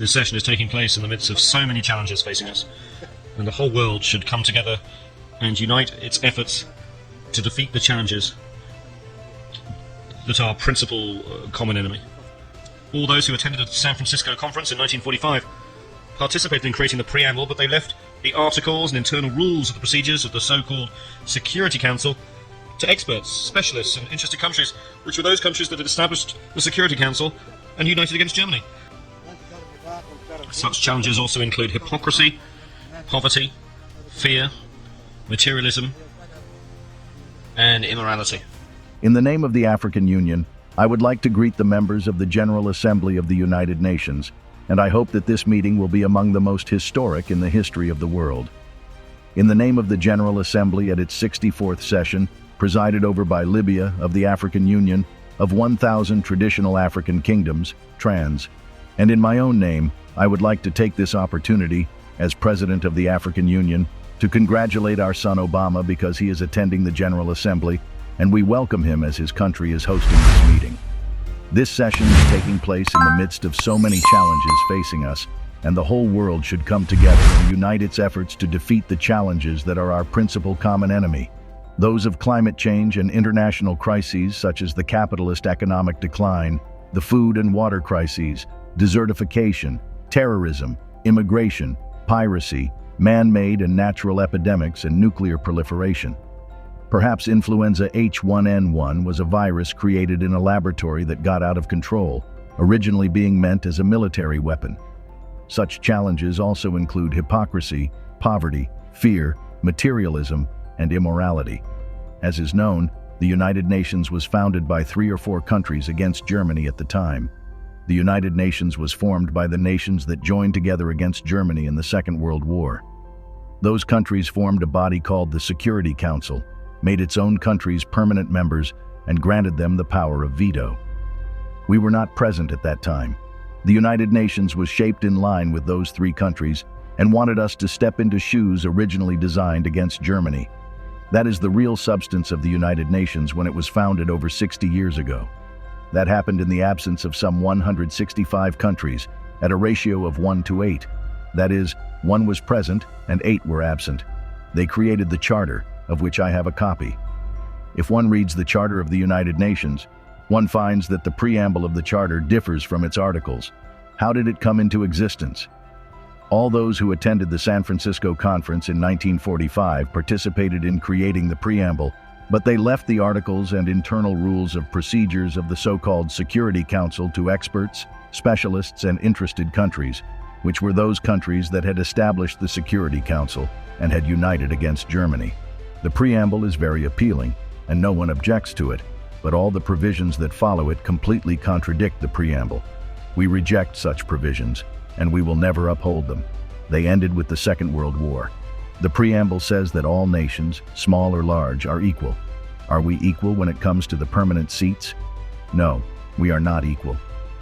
This session is taking place in the midst of so many challenges facing us, and the whole world should come together and unite its efforts to defeat the challenges that are our principal common enemy. All those who attended the San Francisco conference in 1945 participated in creating the preamble, but they left the articles and internal rules of the procedures of the so-called Security Council to experts, specialists, and interested countries, which were those countries that had established the Security Council and united against Germany. Such challenges also include hypocrisy, poverty, fear, materialism, and immorality. In the name of the African Union, I would like to greet the members of the General Assembly of the United Nations, and I hope that this meeting will be among the most historic in the history of the world. In the name of the General Assembly at its 64th session, presided over by Libya of the African Union, of 1,000 traditional African kingdoms, trans, and in my own name, I would like to take this opportunity, as President of the African Union, to congratulate our son Obama because he is attending the General Assembly, and we welcome him as his country is hosting this meeting. This session is taking place in the midst of so many challenges facing us, and the whole world should come together and unite its efforts to defeat the challenges that are our principal common enemy. Those of climate change and international crises such as the capitalist economic decline, the food and water crises, desertification, terrorism, immigration, piracy, man-made and natural epidemics, and nuclear proliferation. Perhaps influenza H1N1 was a virus created in a laboratory that got out of control, originally being meant as a military weapon. Such challenges also include hypocrisy, poverty, fear, materialism, and immorality. As is known, the United Nations was founded by 3 or 4 countries against Germany at the time. The United Nations was formed by the nations that joined together against Germany in the Second World War. Those countries formed a body called the Security Council, made its own countries permanent members, and granted them the power of veto. We were not present at that time. The United Nations was shaped in line with those 3 countries and wanted us to step into shoes originally designed against Germany. That is the real substance of the United Nations when it was founded over 60 years ago. That happened in the absence of some 165 countries, at a ratio of 1:8. That is, 1 was present and 8 were absent. They created the Charter, of which I have a copy. If one reads the Charter of the United Nations, one finds that the preamble of the Charter differs from its articles. How did it come into existence? All those who attended the San Francisco conference in 1945 participated in creating the preamble, but they left the articles and internal rules of procedures of the so-called Security Council to experts, specialists, and interested countries, which were those countries that had established the Security Council and had united against Germany. The preamble is very appealing, and no one objects to it, but all the provisions that follow it completely contradict the preamble. We reject such provisions, and we will never uphold them. They ended with the Second World War. The preamble says that all nations, small or large, are equal. Are we equal when it comes to the permanent seats? No, we are not equal.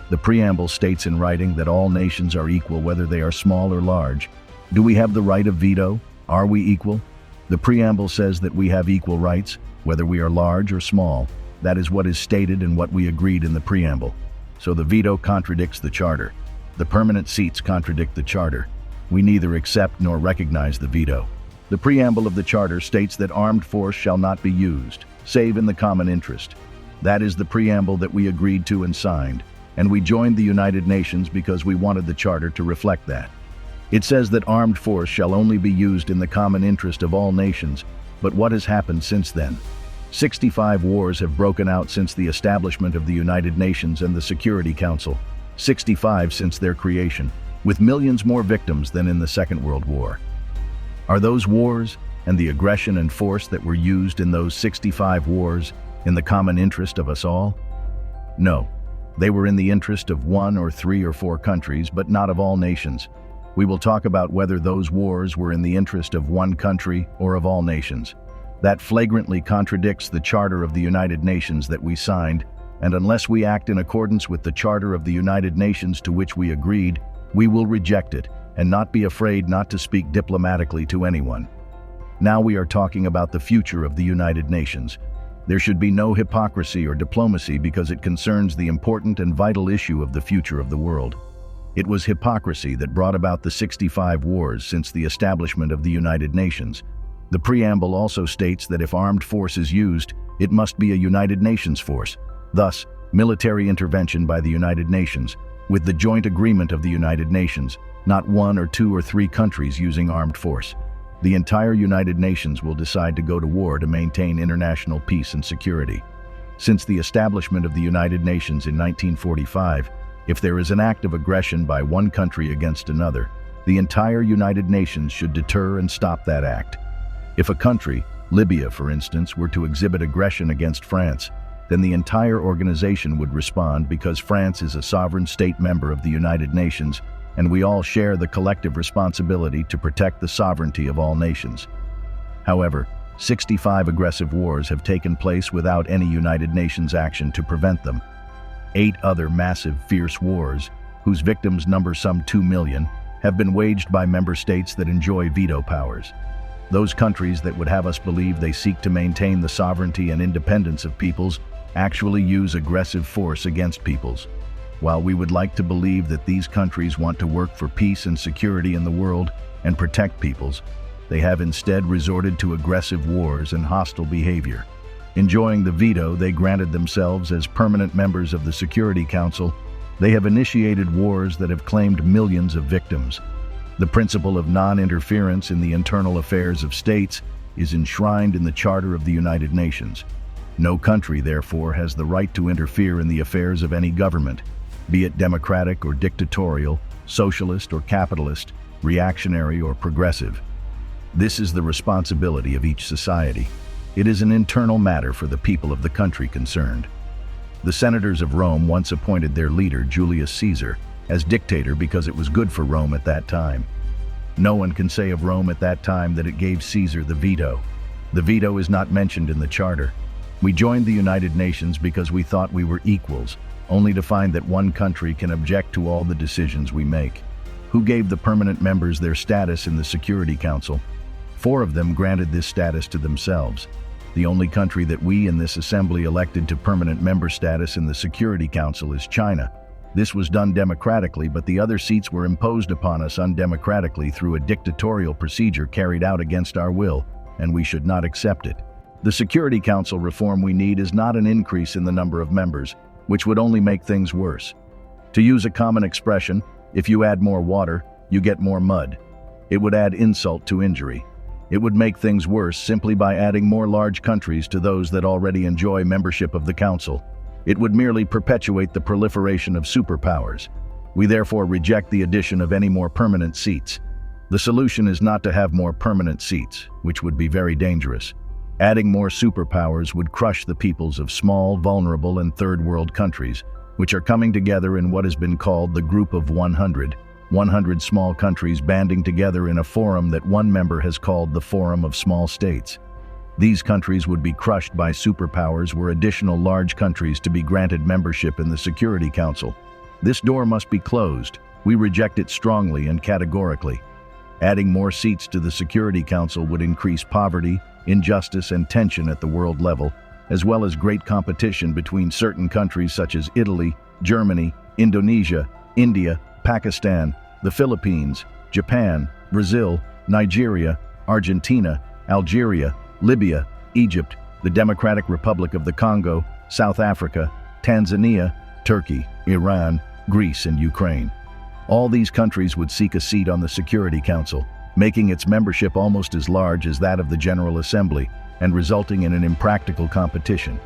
The preamble states in writing that all nations are equal whether they are small or large. Do we have the right of veto? Are we equal? The preamble says that we have equal rights, whether we are large or small. That is what is stated and what we agreed in the preamble. So the veto contradicts the Charter. The permanent seats contradict the Charter. We neither accept nor recognize the veto. The preamble of the Charter states that armed force shall not be used, save in the common interest. That is the preamble that we agreed to and signed, and we joined the United Nations because we wanted the Charter to reflect that. It says that armed force shall only be used in the common interest of all nations, but what has happened since then? 65 wars have broken out since the establishment of the United Nations and the Security Council, 65 since their creation, with millions more victims than in the Second World War. Are those wars and the aggression and force that were used in those 65 wars in the common interest of us all? No, they were in the interest of 1 or 3 or 4 countries, but not of all nations. We will talk about whether those wars were in the interest of 1 country or of all nations. That flagrantly contradicts the Charter of the United Nations that we signed, and unless we act in accordance with the Charter of the United Nations to which we agreed, we will reject it and not be afraid not to speak diplomatically to anyone. Now we are talking about the future of the United Nations. There should be no hypocrisy or diplomacy because it concerns the important and vital issue of the future of the world. It was hypocrisy that brought about the 65 wars since the establishment of the United Nations. The preamble also states that if armed force is used, it must be a United Nations force. Thus, military intervention by the United Nations, with the joint agreement of the United Nations, not one or two or three countries using armed force. The entire United Nations will decide to go to war to maintain international peace and security. Since the establishment of the United Nations in 1945, if there is an act of aggression by one country against another, the entire United Nations should deter and stop that act. If a country, Libya for instance, were to exhibit aggression against France, then the entire organization would respond because France is a sovereign state member of the United Nations, and we all share the collective responsibility to protect the sovereignty of all nations. However, 65 aggressive wars have taken place without any United Nations action to prevent them. 8 other massive, fierce wars, whose victims number some 2 million, have been waged by member states that enjoy veto powers. Those countries that would have us believe they seek to maintain the sovereignty and independence of peoples actually use aggressive force against peoples. While we would like to believe that these countries want to work for peace and security in the world and protect peoples, they have instead resorted to aggressive wars and hostile behavior. Enjoying the veto they granted themselves as permanent members of the Security Council, they have initiated wars that have claimed millions of victims. The principle of non-interference in the internal affairs of states is enshrined in the Charter of the United Nations. No country, therefore, has the right to interfere in the affairs of any government, be it democratic or dictatorial, socialist or capitalist, reactionary or progressive. This is the responsibility of each society. It is an internal matter for the people of the country concerned. The senators of Rome once appointed their leader, Julius Caesar, as dictator because it was good for Rome at that time. No one can say of Rome at that time that it gave Caesar the veto. The veto is not mentioned in the charter. We joined the United Nations because we thought we were equals, only to find that one country can object to all the decisions we make. Who gave the permanent members their status in the Security Council? 4 of them granted this status to themselves. The only country that we in this assembly elected to permanent member status in the Security Council is China. This was done democratically, but the other seats were imposed upon us undemocratically through a dictatorial procedure carried out against our will, and we should not accept it. The Security Council reform we need is not an increase in the number of members, which would only make things worse. To use a common expression, if you add more water, you get more mud. It would add insult to injury. It would make things worse simply by adding more large countries to those that already enjoy membership of the Council. It would merely perpetuate the proliferation of superpowers. We therefore reject the addition of any more permanent seats. The solution is not to have more permanent seats, which would be very dangerous. Adding more superpowers would crush the peoples of small, vulnerable, and third-world countries, which are coming together in what has been called the Group of 100. 100 small countries banding together in a forum that one member has called the Forum of Small States. These countries would be crushed by superpowers were additional large countries to be granted membership in the Security Council. This door must be closed. We reject it strongly and categorically. Adding more seats to the Security Council would increase poverty, injustice, and tension at the world level, as well as great competition between certain countries such as Italy, Germany, Indonesia, India, Pakistan, the Philippines, Japan, Brazil, Nigeria, Argentina, Algeria, Libya, Egypt, the Democratic Republic of the Congo, South Africa, Tanzania, Turkey, Iran, Greece, and Ukraine. All these countries would seek a seat on the Security Council, making its membership almost as large as that of the General Assembly and resulting in an impractical competition.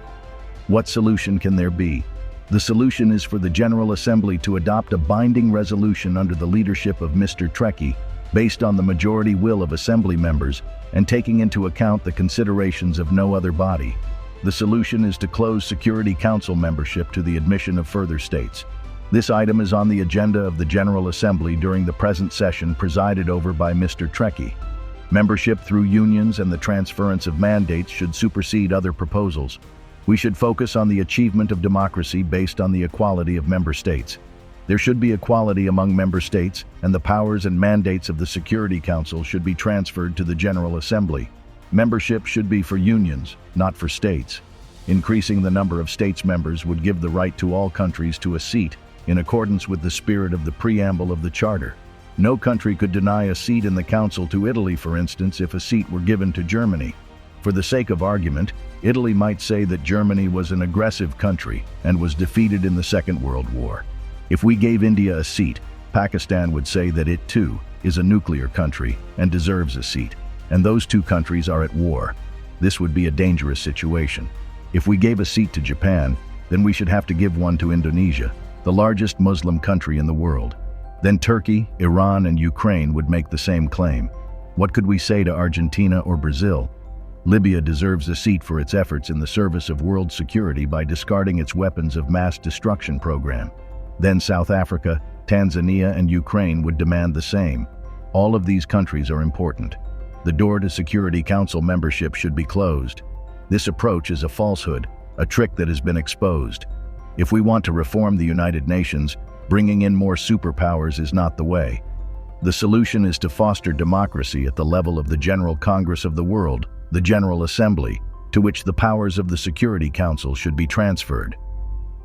What solution can there be? The solution is for the General Assembly to adopt a binding resolution under the leadership of Mr. Trekkie, based on the majority will of Assembly members and taking into account the considerations of no other body. The solution is to close Security Council membership to the admission of further states. This item is on the agenda of the General Assembly during the present session presided over by Mr. Trekkie. Membership through unions and the transference of mandates should supersede other proposals. We should focus on the achievement of democracy based on the equality of member states. There should be equality among member states, and the powers and mandates of the Security Council should be transferred to the General Assembly. Membership should be for unions, not for states. Increasing the number of states members would give the right to all countries to a seat, in accordance with the spirit of the preamble of the Charter. No country could deny a seat in the Council to Italy, for instance, if a seat were given to Germany. For the sake of argument, Italy might say that Germany was an aggressive country and was defeated in the Second World War. If we gave India a seat, Pakistan would say that it too is a nuclear country and deserves a seat, and those two countries are at war. This would be a dangerous situation. If we gave a seat to Japan, then we should have to give one to Indonesia, the largest Muslim country in the world. Then Turkey, Iran, and Ukraine would make the same claim. What could we say to Argentina or Brazil? Libya deserves a seat for its efforts in the service of world security by discarding its weapons of mass destruction program. Then South Africa, Tanzania, and Ukraine would demand the same. All of these countries are important. The door to Security Council membership should be closed. This approach is a falsehood, a trick that has been exposed. If we want to reform the United Nations, bringing in more superpowers is not the way. The solution is to foster democracy at the level of the General Congress of the World, the General Assembly, to which the powers of the Security Council should be transferred.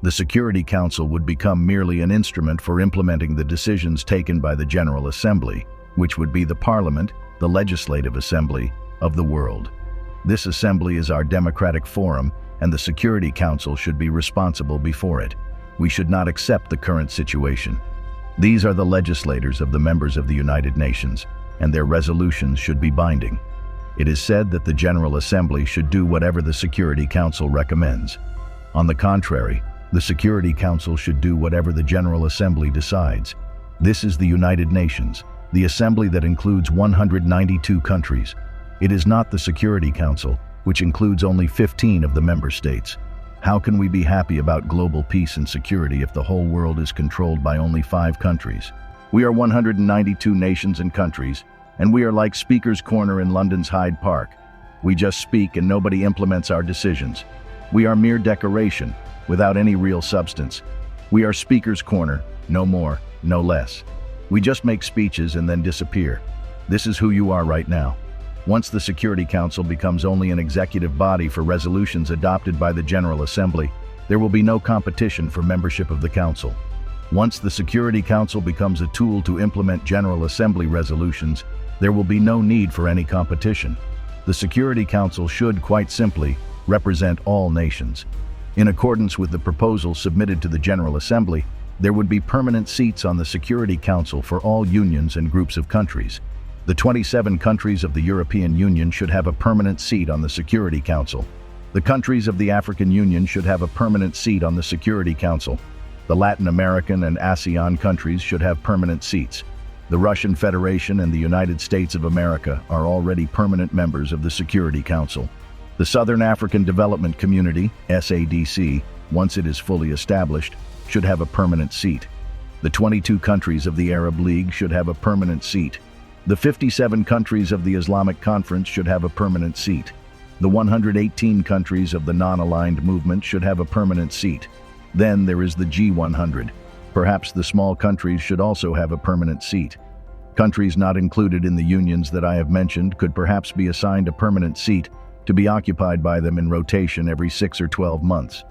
The Security Council would become merely an instrument for implementing the decisions taken by the General Assembly, which would be the Parliament, the legislative assembly of the world. This assembly is our democratic forum, and the Security Council should be responsible before it. We should not accept the current situation. These are the legislators of the members of the United Nations, and their resolutions should be binding. It is said that the General Assembly should do whatever the Security Council recommends. On the contrary, the Security Council should do whatever the General Assembly decides. This is the United Nations, the assembly that includes 192 countries. It is not the Security Council, which includes only 15 of the member states. How can we be happy about global peace and security if the whole world is controlled by only 5 countries? We are 192 nations and countries, and we are like Speaker's Corner in London's Hyde Park. We just speak and nobody implements our decisions. We are mere decoration, without any real substance. We are Speaker's Corner, no more, no less. We just make speeches and then disappear. This is who you are right now. Once the Security Council becomes only an executive body for resolutions adopted by the General Assembly, there will be no competition for membership of the Council. Once the Security Council becomes a tool to implement General Assembly resolutions, there will be no need for any competition. The Security Council should, quite simply, represent all nations. In accordance with the proposal submitted to the General Assembly, there would be permanent seats on the Security Council for all unions and groups of countries. The 27 countries of the European Union should have a permanent seat on the Security Council. The countries of the African Union should have a permanent seat on the Security Council. The Latin American and ASEAN countries should have permanent seats. The Russian Federation and the United States of America are already permanent members of the Security Council. The Southern African Development Community, SADC, once it is fully established, should have a permanent seat. The 22 countries of the Arab League should have a permanent seat. The 57 countries of the Islamic Conference should have a permanent seat. The 118 countries of the non-aligned movement should have a permanent seat. Then there is the G100. Perhaps the small countries should also have a permanent seat. Countries not included in the unions that I have mentioned could perhaps be assigned a permanent seat to be occupied by them in rotation every 6 or 12 months.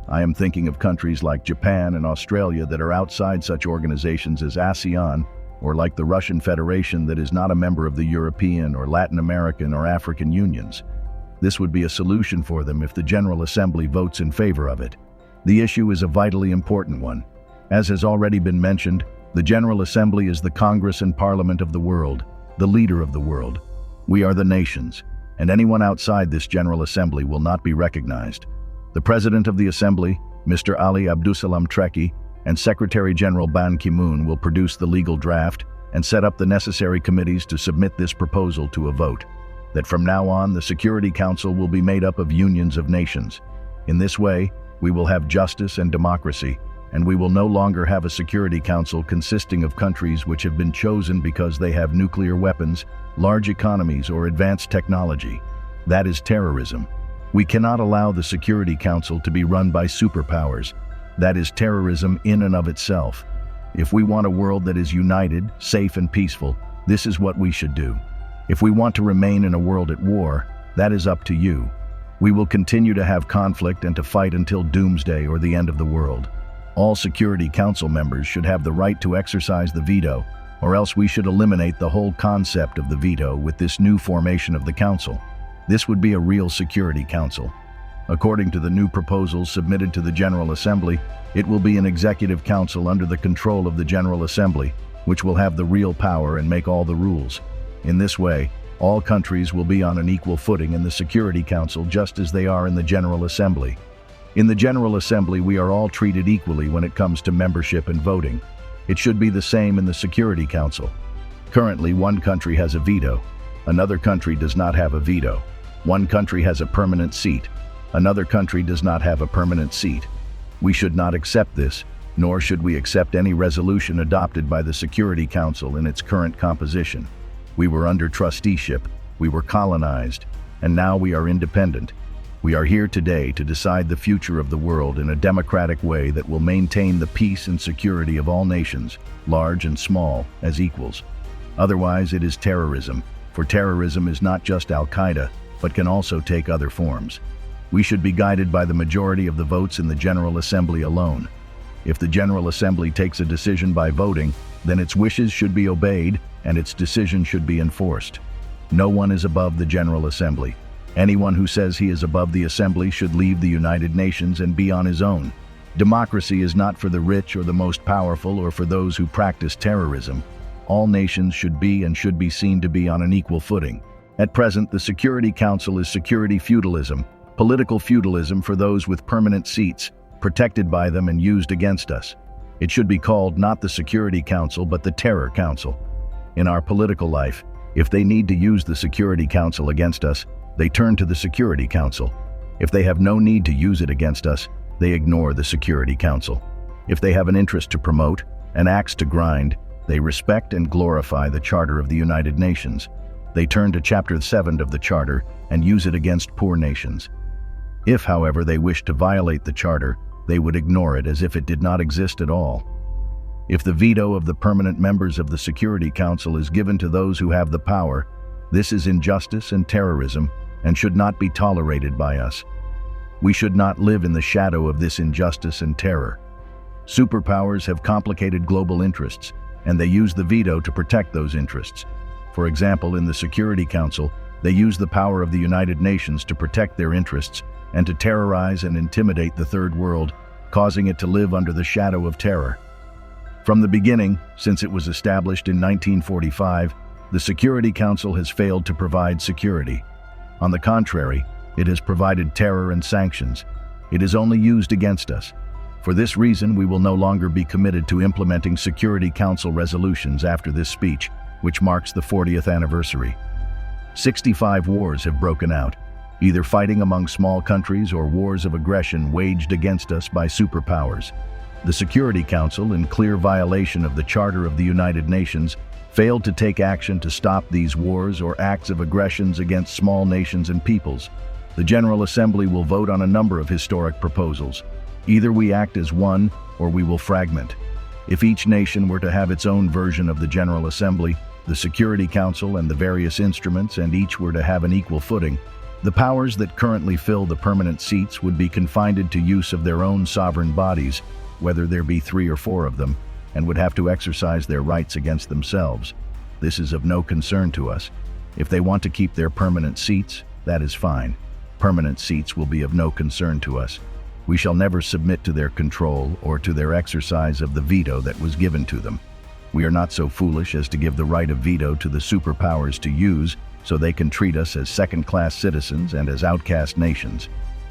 I am thinking of countries like Japan and Australia that are outside such organizations as ASEAN, or like the Russian Federation that is not a member of the European or Latin American or African unions. This would be a solution for them if the General Assembly votes in favor of it. The issue is a vitally important one. As has already been mentioned, the General Assembly is the Congress and Parliament of the world, the leader of the world. We are the nations, and anyone outside this General Assembly will not be recognized. The President of the Assembly, Mr. Ali Abdusalam Treki, and Secretary General Ban Ki-moon will produce the legal draft and set up the necessary committees to submit this proposal to a vote. That from now on, the Security Council will be made up of unions of nations. In this way, we will have justice and democracy, and we will no longer have a Security Council consisting of countries which have been chosen because they have nuclear weapons, large economies, or advanced technology. That is terrorism. We cannot allow the Security Council to be run by superpowers. That is terrorism in and of itself. If we want a world that is united, safe, and peaceful, this is what we should do. If we want to remain in a world at war, that is up to you. We will continue to have conflict and to fight until doomsday or the end of the world. All Security Council members should have the right to exercise the veto, or else we should eliminate the whole concept of the veto with this new formation of the Council. This would be a real Security Council. According to the new proposals submitted to the General Assembly, it will be an executive council under the control of the General Assembly, which will have the real power and make all the rules. In this way, all countries will be on an equal footing in the Security Council just as they are in the General Assembly. In the General Assembly, we are all treated equally when it comes to membership and voting. It should be the same in the Security Council. Currently, one country has a veto. Another country does not have a veto. One country has a permanent seat. Another country does not have a permanent seat. We should not accept this, nor should we accept any resolution adopted by the Security Council in its current composition. We were under trusteeship, we were colonized, and now we are independent. We are here today to decide the future of the world in a democratic way that will maintain the peace and security of all nations, large and small, as equals. Otherwise, it is terrorism, for terrorism is not just Al-Qaeda, but can also take other forms. We should be guided by the majority of the votes in the General Assembly alone. If the General Assembly takes a decision by voting, then its wishes should be obeyed and its decision should be enforced. No one is above the General Assembly. Anyone who says he is above the Assembly should leave the United Nations and be on his own. Democracy is not for the rich or the most powerful or for those who practice terrorism. All nations should be and should be seen to be on an equal footing. At present, the Security Council is security feudalism, political feudalism for those with permanent seats, protected by them and used against us. It should be called not the Security Council but the Terror Council. In our political life, if they need to use the Security Council against us, they turn to the Security Council. If they have no need to use it against us, they ignore the Security Council. If they have an interest to promote, an axe to grind, they respect and glorify the Charter of the United Nations. They turn to Chapter 7 of the Charter and use it against poor nations. If, however, they wish to violate the Charter, they would ignore it as if it did not exist at all. If the veto of the permanent members of the Security Council is given to those who have the power, this is injustice and terrorism and should not be tolerated by us. We should not live in the shadow of this injustice and terror. Superpowers have complicated global interests, and they use the veto to protect those interests. For example, in the Security Council, they use the power of the United Nations to protect their interests and to terrorize and intimidate the Third World, causing it to live under the shadow of terror. From the beginning, since it was established in 1945, the Security Council has failed to provide security. On the contrary, it has provided terror and sanctions. It is only used against us. For this reason, we will no longer be committed to implementing Security Council resolutions after this speech, which marks the 40th anniversary. 65 wars have broken out, either fighting among small countries or wars of aggression waged against us by superpowers. The Security Council, in clear violation of the Charter of the United Nations, failed to take action to stop these wars or acts of aggressions against small nations and peoples. The General Assembly will vote on a number of historic proposals. Either we act as one, or we will fragment. If each nation were to have its own version of the General Assembly, the Security Council and the various instruments, and each were to have an equal footing, the powers that currently fill the permanent seats would be confined to use of their own sovereign bodies, whether there be 3 or 4 of them, and would have to exercise their rights against themselves. This is of no concern to us. If they want to keep their permanent seats, that is fine. Permanent seats will be of no concern to us. We shall never submit to their control or to their exercise of the veto that was given to them. We are not so foolish as to give the right of veto to the superpowers to use so they can treat us as second-class citizens and as outcast nations.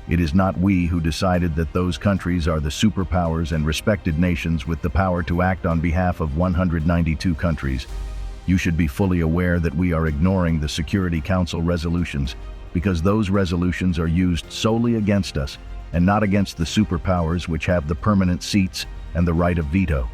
It is not we who decided that those countries are the superpowers and respected nations with the power to act on behalf of 192 countries. You should be fully aware that we are ignoring the Security Council resolutions because those resolutions are used solely against us and not against the superpowers which have the permanent seats and the right of veto.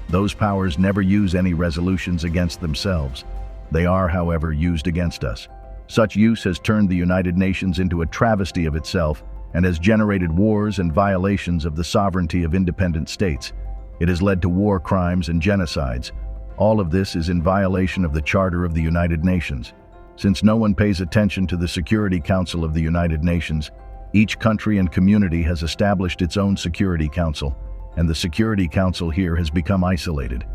Those powers never use any resolutions against themselves. They are, however, used against us. Such use has turned the United Nations into a travesty of itself and has generated wars and violations of the sovereignty of independent states. It has led to war crimes and genocides. All of this is in violation of the Charter of the United Nations. Since no one pays attention to the Security Council of the United Nations, each country and community has established its own Security Council. and the Security Council here has become isolated.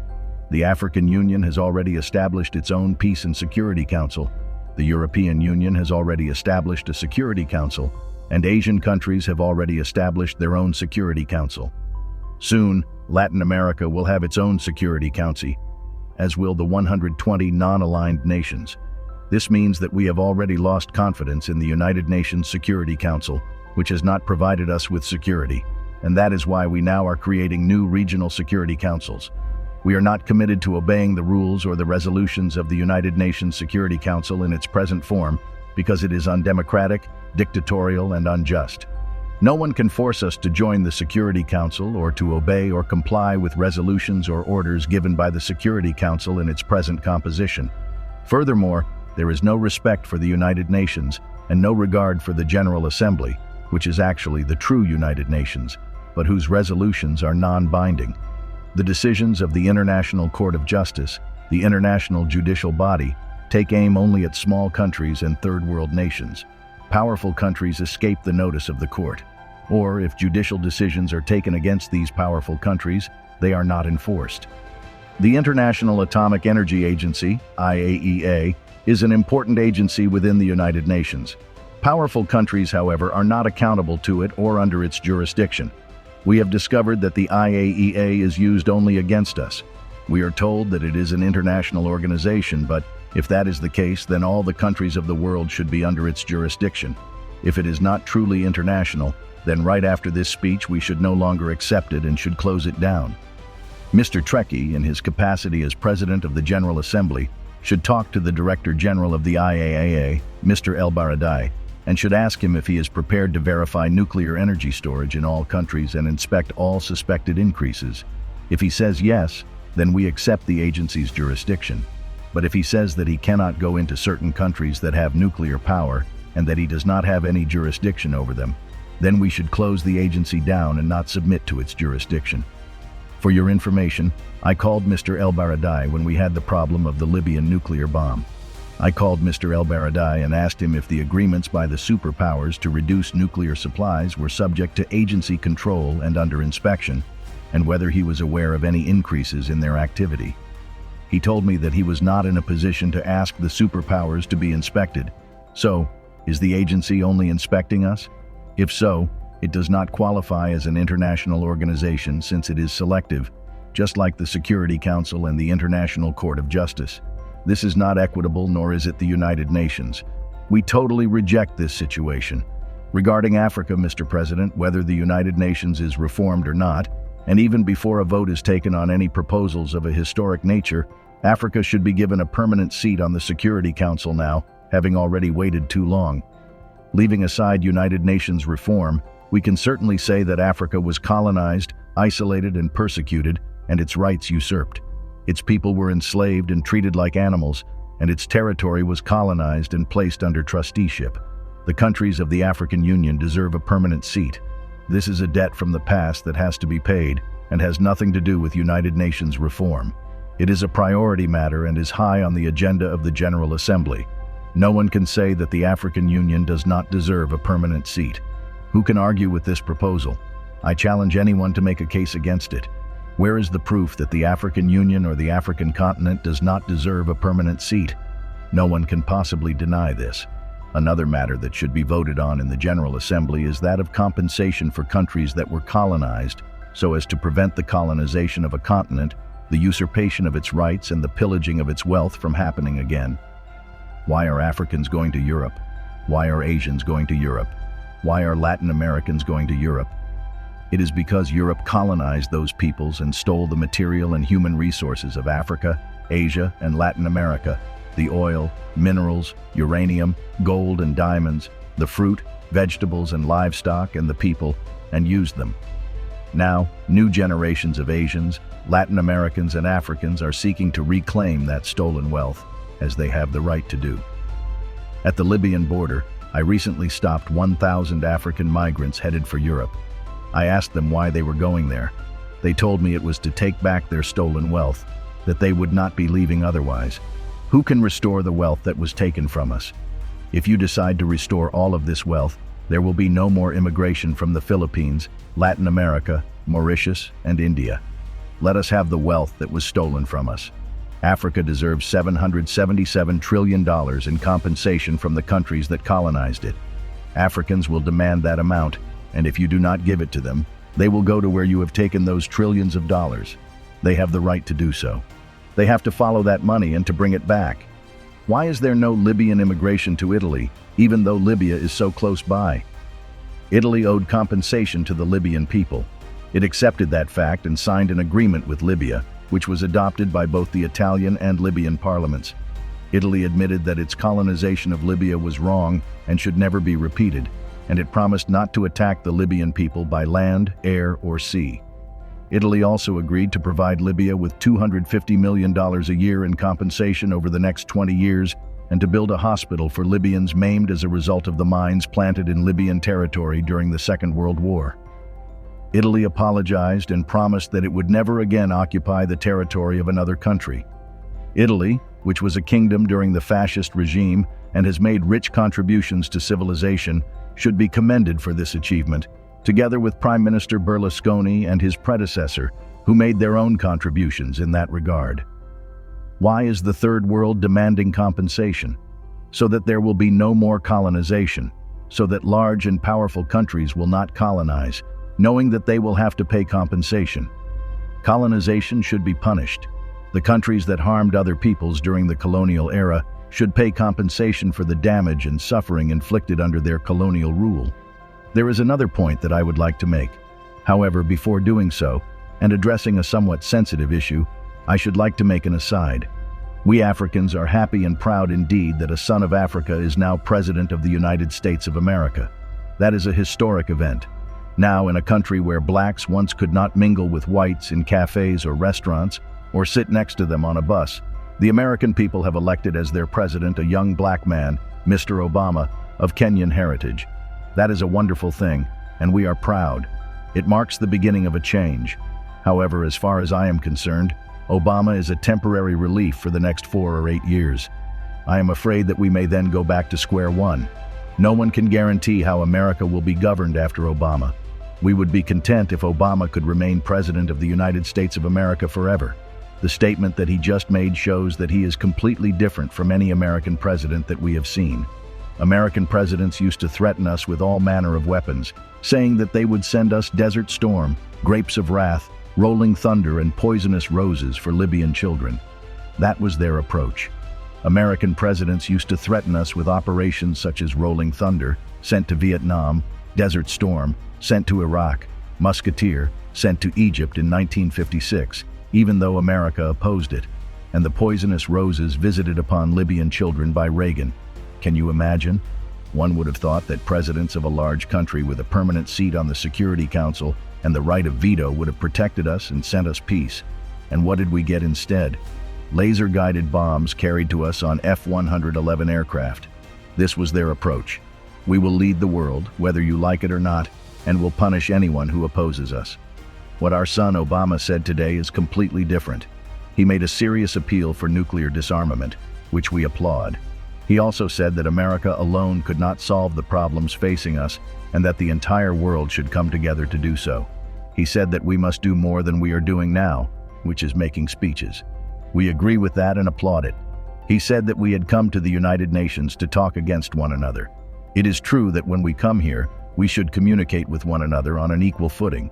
The African Union has already established its own Peace and Security Council. The European Union has already established a Security Council, and Asian countries have already established their own Security Council. Soon, Latin America will have its own Security Council, as will the 120 non-aligned nations. This means that we have already lost confidence in the United Nations Security Council, which has not provided us with security, and that is why we now are creating new regional security councils. We are not committed to obeying the rules or the resolutions of the United Nations Security Council in its present form because it is undemocratic, dictatorial, and unjust. No one can force us to join the Security Council or to obey or comply with resolutions or orders given by the Security Council in its present composition. Furthermore, there is no respect for the United Nations and no regard for the General Assembly, which is actually the true United Nations, but whose resolutions are non-binding. The decisions of the International Court of Justice, the international judicial body, take aim only at small countries and third-world nations. Powerful countries escape the notice of the court, or if judicial decisions are taken against these powerful countries, they are not enforced. The International Atomic Energy Agency, IAEA, is an important agency within the United Nations. Powerful countries, however, are not accountable to it or under its jurisdiction. We have discovered that the IAEA is used only against us. We are told that it is an international organization, but if that is the case, then all the countries of the world should be under its jurisdiction. If it is not truly international, then right after this speech we should no longer accept it and should close it down. Mr. Trekkie, in his capacity as President of the General Assembly, should talk to the Director General of the IAEA, Mr. El Baradei, and should ask him if he is prepared to verify nuclear energy storage in all countries and inspect all suspected increases. If he says yes, then we accept the agency's jurisdiction. But if he says that he cannot go into certain countries that have nuclear power and that he does not have any jurisdiction over them, then we should close the agency down and not submit to its jurisdiction. For your information, I called Mr. El Baradei when we had the problem of the Libyan nuclear bomb. I called Mr. El Baradei and asked him if the agreements by the superpowers to reduce nuclear supplies were subject to agency control and under inspection, and whether he was aware of any increases in their activity. He told me that he was not in a position to ask the superpowers to be inspected. So, is the agency only inspecting us? If so, it does not qualify as an international organization since it is selective, just like the Security Council and the International Court of Justice. This is not equitable, nor is it the United Nations. We totally reject this situation. Regarding Africa, Mr. President, whether the United Nations is reformed or not, and even before a vote is taken on any proposals of a historic nature, Africa should be given a permanent seat on the Security Council now, having already waited too long. Leaving aside United Nations reform, we can certainly say that Africa was colonized, isolated, and persecuted, and its rights usurped. Its people were enslaved and treated like animals, and its territory was colonized and placed under trusteeship. The countries of the African Union deserve a permanent seat. This is a debt from the past that has to be paid and has nothing to do with United Nations reform. It is a priority matter and is high on the agenda of the General Assembly. No one can say that the African Union does not deserve a permanent seat. Who can argue with this proposal? I challenge anyone to make a case against it. Where is the proof that the African Union or the African continent does not deserve a permanent seat? No one can possibly deny this. Another matter that should be voted on in the General Assembly is that of compensation for countries that were colonized, so as to prevent the colonization of a continent, the usurpation of its rights, and the pillaging of its wealth from happening again. Why are Africans going to Europe? Why are Asians going to Europe? Why are Latin Americans going to Europe? It is because Europe colonized those peoples and stole the material and human resources of Africa, Asia, and Latin America, the oil, minerals, uranium, gold and diamonds, the fruit, vegetables and livestock and the people, and used them. Now, new generations of Asians, Latin Americans and Africans are seeking to reclaim that stolen wealth, as they have the right to do. At the Libyan border, I recently stopped 1,000 African migrants headed for Europe. I asked them why they were going there. They told me it was to take back their stolen wealth, that they would not be leaving otherwise. Who can restore the wealth that was taken from us? If you decide to restore all of this wealth, there will be no more immigration from the Philippines, Latin America, Mauritius, and India. Let us have the wealth that was stolen from us. Africa deserves $777 trillion in compensation from the countries that colonized it. Africans will demand that amount, and if you do not give it to them, they will go to where you have taken those trillions of dollars. They have the right to do so. They have to follow that money and to bring it back. Why is there no Libyan immigration to Italy, even though Libya is so close by? Italy owed compensation to the Libyan people. It accepted that fact and signed an agreement with Libya, which was adopted by both the Italian and Libyan parliaments. Italy admitted that its colonization of Libya was wrong and should never be repeated, and it promised not to attack the Libyan people by land, air, or sea. Italy also agreed to provide Libya with $250 million a year in compensation over the next 20 years and to build a hospital for Libyans maimed as a result of the mines planted in Libyan territory during the Second World War. Italy apologized and promised that it would never again occupy the territory of another country. Italy, which was a kingdom during the fascist regime and has made rich contributions to civilization, should be commended for this achievement, together with Prime Minister Berlusconi and his predecessor, who made their own contributions in that regard. Why is the Third World demanding compensation? So that there will be no more colonization, so that large and powerful countries will not colonize, knowing that they will have to pay compensation. Colonization should be punished. The countries that harmed other peoples during the colonial era should pay compensation for the damage and suffering inflicted under their colonial rule. There is another point that I would like to make. However, before doing so, and addressing a somewhat sensitive issue, I should like to make an aside. We Africans are happy and proud indeed that a son of Africa is now President of the United States of America. That is a historic event. Now, in a country where blacks once could not mingle with whites in cafes or restaurants, or sit next to them on a bus, the American people have elected as their president a young black man, Mr. Obama, of Kenyan heritage. That is a wonderful thing, and we are proud. It marks the beginning of a change. However, as far as I am concerned, Obama is a temporary relief for the next 4 or 8 years. I am afraid that we may then go back to square one. No one can guarantee how America will be governed after Obama. We would be content if Obama could remain President of the United States of America forever. The statement that he just made shows that he is completely different from any American president that we have seen. American presidents used to threaten us with all manner of weapons, saying that they would send us Desert Storm, grapes of wrath, rolling thunder, and poisonous roses for Libyan children. That was their approach. American presidents used to threaten us with operations such as Rolling Thunder, sent to Vietnam, Desert Storm, sent to Iraq, Musketeer, sent to Egypt in 1956, even though America opposed it, and the poisonous roses visited upon Libyan children by Reagan. Can you imagine? One would have thought that presidents of a large country with a permanent seat on the Security Council and the right of veto would have protected us and sent us peace. And what did we get instead? Laser-guided bombs carried to us on F-111 aircraft. This was their approach. We will lead the world, whether you like it or not, and will punish anyone who opposes us. What our son Obama said today is completely different. He made a serious appeal for nuclear disarmament, which we applaud. He also said that America alone could not solve the problems facing us and that the entire world should come together to do so. He said that we must do more than we are doing now, which is making speeches. We agree with that and applaud it. He said that we had come to the United Nations to talk against one another. It is true that when we come here, we should communicate with one another on an equal footing.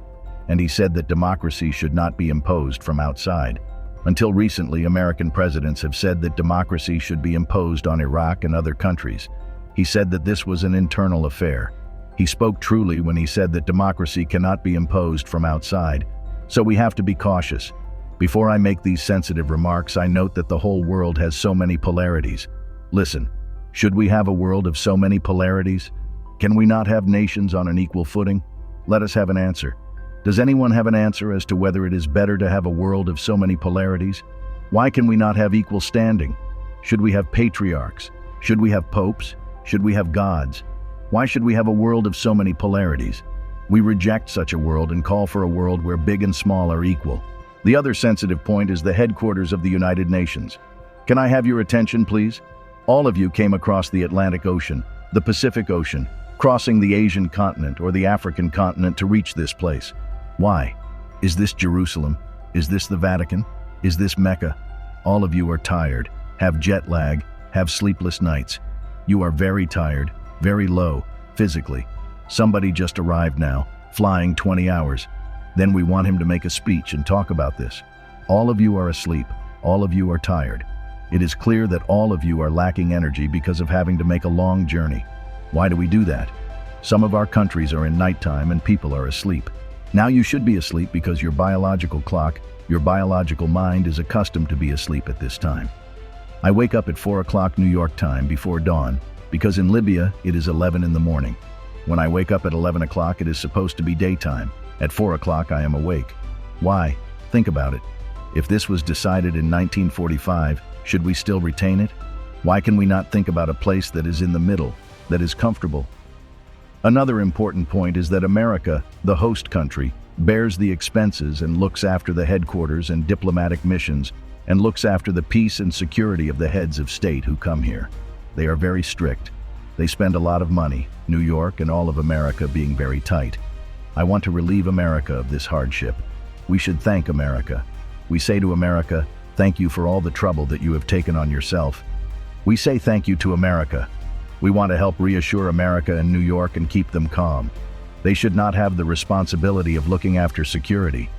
And he said that democracy should not be imposed from outside. Until recently, American presidents have said that democracy should be imposed on Iraq and other countries. He said that this was an internal affair. He spoke truly when he said that democracy cannot be imposed from outside, so we have to be cautious. Before I make these sensitive remarks, I note that the whole world has so many polarities. Listen, should we have a world of so many polarities? Can we not have nations on an equal footing? Let us have an answer. Does anyone have an answer as to whether it is better to have a world of so many polarities? Why can we not have equal standing? Should we have patriarchs? Should we have popes? Should we have gods? Why should we have a world of so many polarities? We reject such a world and call for a world where big and small are equal. The other sensitive point is the headquarters of the United Nations. Can I have your attention, please? All of you came across the Atlantic Ocean, the Pacific Ocean, crossing the Asian continent or the African continent to reach this place. Why? Is this Jerusalem? Is this the Vatican? Is this Mecca? All of you are tired, have jet lag, have sleepless nights. You are very tired, very low, physically. Somebody just arrived now, flying 20 hours. Then we want him to make a speech and talk about this. All of you are asleep. All of you are tired. It is clear that all of you are lacking energy because of having to make a long journey. Why do we do that? Some of our countries are in nighttime and people are asleep. Now you should be asleep because your biological clock, your biological mind is accustomed to be asleep at this time. I wake up at 4 o'clock New York time before dawn because in Libya it is 11 in the morning. When I wake up at 11 o'clock it is supposed to be daytime. At 4 o'clock I am awake. Why? Think about it. If this was decided in 1945, should we still retain it? Why can we not think about a place that is in the middle, that is comfortable? Another important point is that America, the host country, bears the expenses and looks after the headquarters and diplomatic missions and looks after the peace and security of the heads of state who come here. They are very strict. They spend a lot of money, New York and all of America being very tight. I want to relieve America of this hardship. We should thank America. We say to America, thank you for all the trouble that you have taken on yourself. We say thank you to America. We want to help reassure America and New York and keep them calm. They should not have the responsibility of looking after security.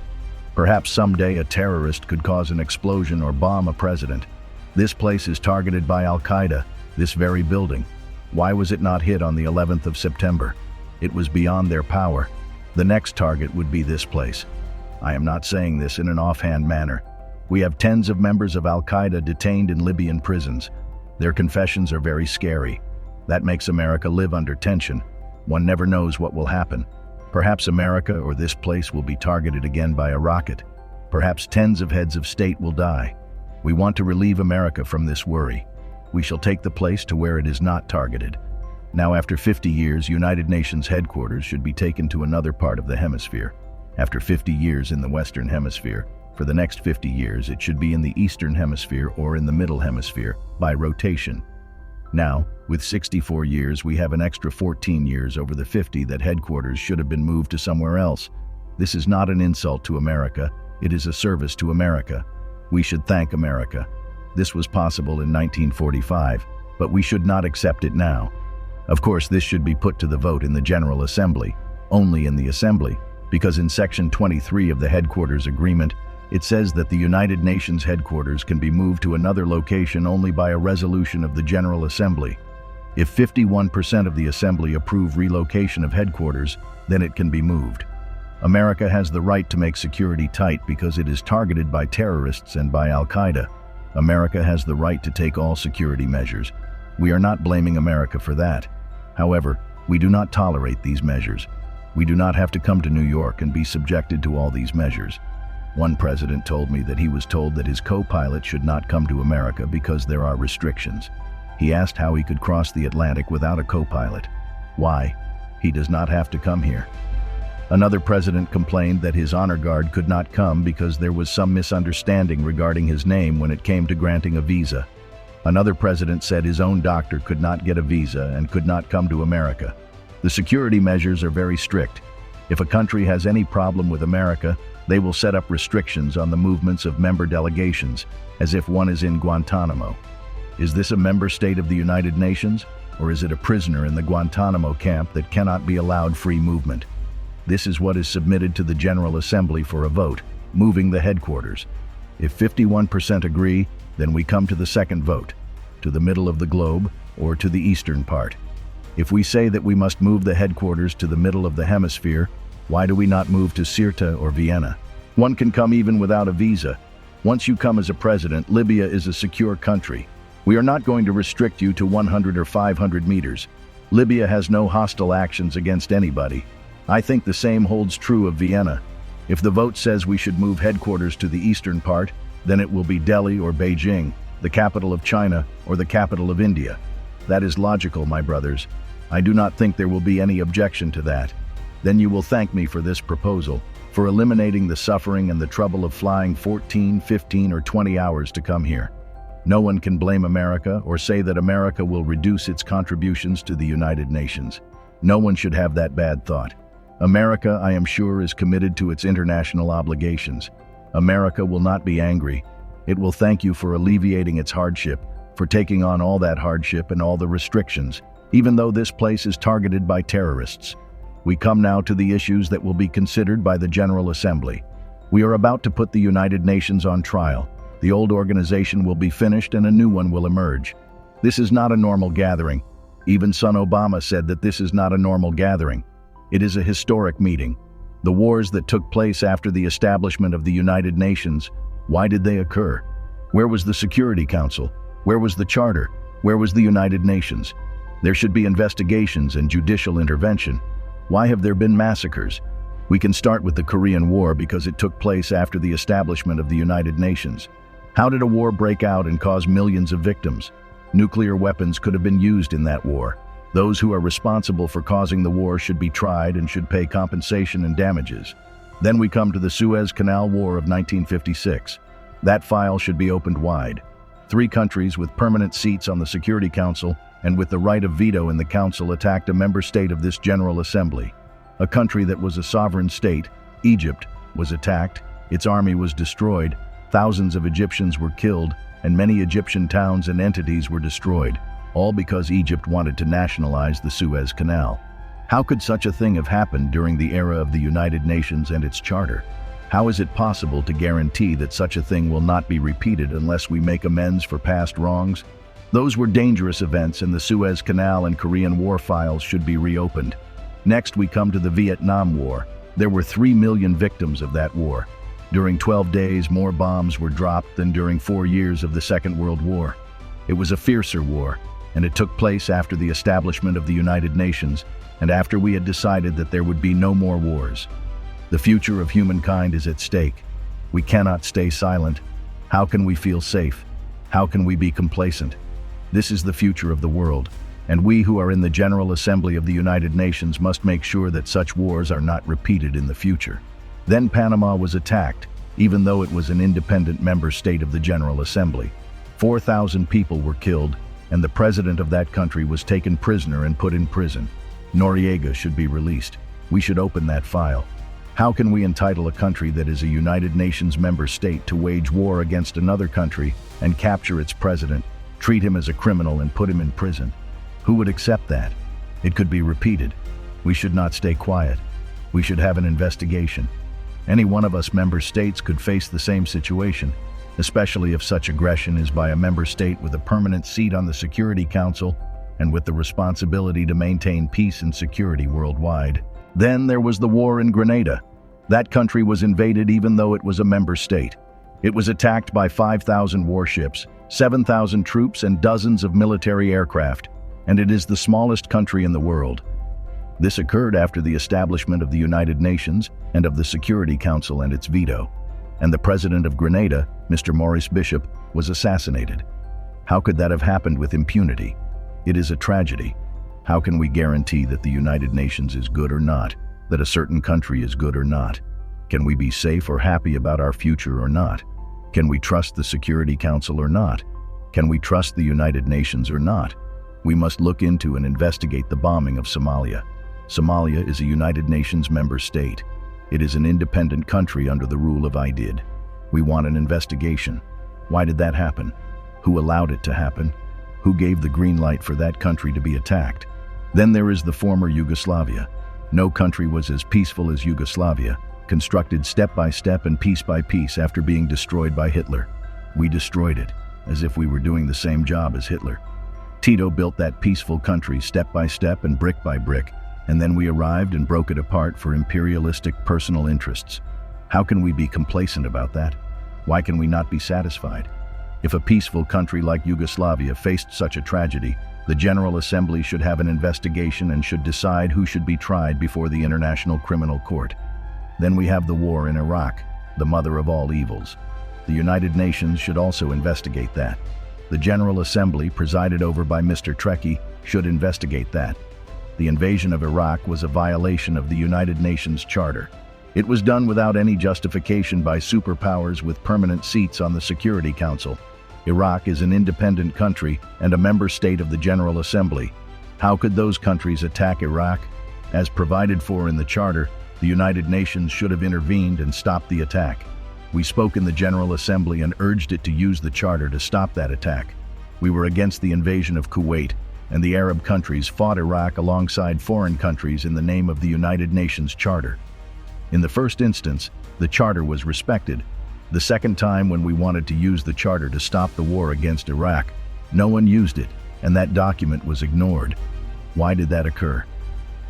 Perhaps someday a terrorist could cause an explosion or bomb a president. This place is targeted by Al-Qaeda, this very building. Why was it not hit on the 11th of September? It was beyond their power. The next target would be this place. I am not saying this in an offhand manner. We have tens of members of Al-Qaeda detained in Libyan prisons. Their confessions are very scary. That makes America live under tension. One never knows what will happen. Perhaps America or this place will be targeted again by a rocket. Perhaps tens of heads of state will die. We want to relieve America from this worry. We shall take the place to where it is not targeted. Now, after 50 years, United Nations headquarters should be taken to another part of the hemisphere. After 50 years in the Western Hemisphere, for the next 50 years it should be in the Eastern Hemisphere or in the Middle Hemisphere, by rotation. Now, with 64 years, we have an extra 14 years over the 50 that headquarters should have been moved to somewhere else. This is not an insult to America, it is a service to America. We should thank America. This was possible in 1945, but we should not accept it now. Of course, this should be put to the vote in the General Assembly, only in the Assembly, because in Section 23 of the Headquarters Agreement, it says that the United Nations headquarters can be moved to another location only by a resolution of the General Assembly. If 51% of the Assembly approve relocation of headquarters, then it can be moved. America has the right to make security tight because it is targeted by terrorists and by Al-Qaeda. America has the right to take all security measures. We are not blaming America for that. However, we do not tolerate these measures. We do not have to come to New York and be subjected to all these measures. One president told me that he was told that his co-pilot should not come to America because there are restrictions. He asked how he could cross the Atlantic without a co-pilot. Why? He does not have to come here. Another president complained that his honor guard could not come because there was some misunderstanding regarding his name when it came to granting a visa. Another president said his own doctor could not get a visa and could not come to America. The security measures are very strict. If a country has any problem with America, they will set up restrictions on the movements of member delegations, as if one is in Guantanamo. Is this a member state of the United Nations, or is it a prisoner in the Guantanamo camp that cannot be allowed free movement? This is what is submitted to the General Assembly for a vote, moving the headquarters. If 51% agree, then we come to the second vote, to the middle of the globe or to the eastern part. If we say that we must move the headquarters to the middle of the hemisphere, why do we not move to Sirte or Vienna? One can come even without a visa. Once you come as a president, Libya is a secure country. We are not going to restrict you to 100 or 500 meters. Libya has no hostile actions against anybody. I think the same holds true of Vienna. If the vote says we should move headquarters to the eastern part, then it will be Delhi or Beijing, the capital of China or the capital of India. That is logical, my brothers. I do not think there will be any objection to that. Then you will thank me for this proposal, for eliminating the suffering and the trouble of flying 14, 15, or 20 hours to come here. No one can blame America or say that America will reduce its contributions to the United Nations. No one should have that bad thought. America, I am sure, is committed to its international obligations. America will not be angry. It will thank you for alleviating its hardship, for taking on all that hardship and all the restrictions, even though this place is targeted by terrorists. We come now to the issues that will be considered by the General Assembly. We are about to put the United Nations on trial. The old organization will be finished and a new one will emerge. This is not a normal gathering. Even son Obama said that this is not a normal gathering. It is a historic meeting. The wars that took place after the establishment of the United Nations, why did they occur? Where was the Security Council? Where was the Charter? Where was the United Nations? There should be investigations and judicial intervention. Why have there been massacres? We can start with the Korean War because it took place after the establishment of the United Nations. How did a war break out and cause millions of victims? Nuclear weapons could have been used in that war. Those who are responsible for causing the war should be tried and should pay compensation and damages. Then we come to the Suez Canal War of 1956. That file should be opened wide. 3 countries with permanent seats on the Security Council and with the right of veto in the Council attacked a member state of this General Assembly. A country that was a sovereign state, Egypt, was attacked, its army was destroyed, thousands of Egyptians were killed, and many Egyptian towns and entities were destroyed, all because Egypt wanted to nationalize the Suez Canal. How could such a thing have happened during the era of the United Nations and its charter? How is it possible to guarantee that such a thing will not be repeated unless we make amends for past wrongs? Those were dangerous events, and the Suez Canal and Korean War files should be reopened. Next, we come to the Vietnam War. There were 3 million victims of that war. During 12 days, more bombs were dropped than during 4 years of the Second World War. It was a fiercer war, and it took place after the establishment of the United Nations and after we had decided that there would be no more wars. The future of humankind is at stake. We cannot stay silent. How can we feel safe? How can we be complacent? This is the future of the world, and we who are in the General Assembly of the United Nations must make sure that such wars are not repeated in the future. Then Panama was attacked, even though it was an independent member state of the General Assembly. 4,000 people were killed, and the president of that country was taken prisoner and put in prison. Noriega should be released. We should open that file. How can we entitle a country that is a United Nations member state to wage war against another country and capture its president, treat him as a criminal and put him in prison? Who would accept that? It could be repeated. We should not stay quiet. We should have an investigation. Any one of us member states could face the same situation, especially if such aggression is by a member state with a permanent seat on the Security Council and with the responsibility to maintain peace and security worldwide. Then there was the war in Grenada. That country was invaded even though it was a member state. It was attacked by 5,000 warships, 7,000 troops, and dozens of military aircraft, and it is the smallest country in the world. This occurred after the establishment of the United Nations and of the Security Council and its veto, and the president of Grenada, Mr. Maurice Bishop, was assassinated. How could that have happened with impunity? It is a tragedy. How can we guarantee that the United Nations is good or not, that a certain country is good or not? Can we be safe or happy about our future or not? Can we trust the Security Council or not? Can we trust the United Nations or not? We must look into and investigate the bombing of Somalia. Somalia is a United Nations member state. It is an independent country under the rule of Hyde. We want an investigation. Why did that happen? Who allowed it to happen? Who gave the green light for that country to be attacked? Then there is the former Yugoslavia. No country was as peaceful as Yugoslavia, constructed step by step and piece by piece after being destroyed by Hitler. We destroyed it, as if we were doing the same job as Hitler. Tito built that peaceful country step by step and brick by brick, and then we arrived and broke it apart for imperialistic personal interests. How can we be complacent about that? Why can we not be satisfied? If a peaceful country like Yugoslavia faced such a tragedy, the General Assembly should have an investigation and should decide who should be tried before the International Criminal Court. Then we have the war in Iraq, the mother of all evils. The United Nations should also investigate that. The General Assembly, presided over by Mr. Trekkie, should investigate that. The invasion of Iraq was a violation of the United Nations Charter. It was done without any justification by superpowers with permanent seats on the Security Council. Iraq is an independent country and a member state of the General Assembly. How could those countries attack Iraq? As provided for in the Charter, the United Nations should have intervened and stopped the attack. We spoke in the General Assembly and urged it to use the Charter to stop that attack. We were against the invasion of Kuwait, and the Arab countries fought Iraq alongside foreign countries in the name of the United Nations Charter. In the first instance, the Charter was respected. The second time, when we wanted to use the Charter to stop the war against Iraq, no one used it, and that document was ignored. Why did that occur?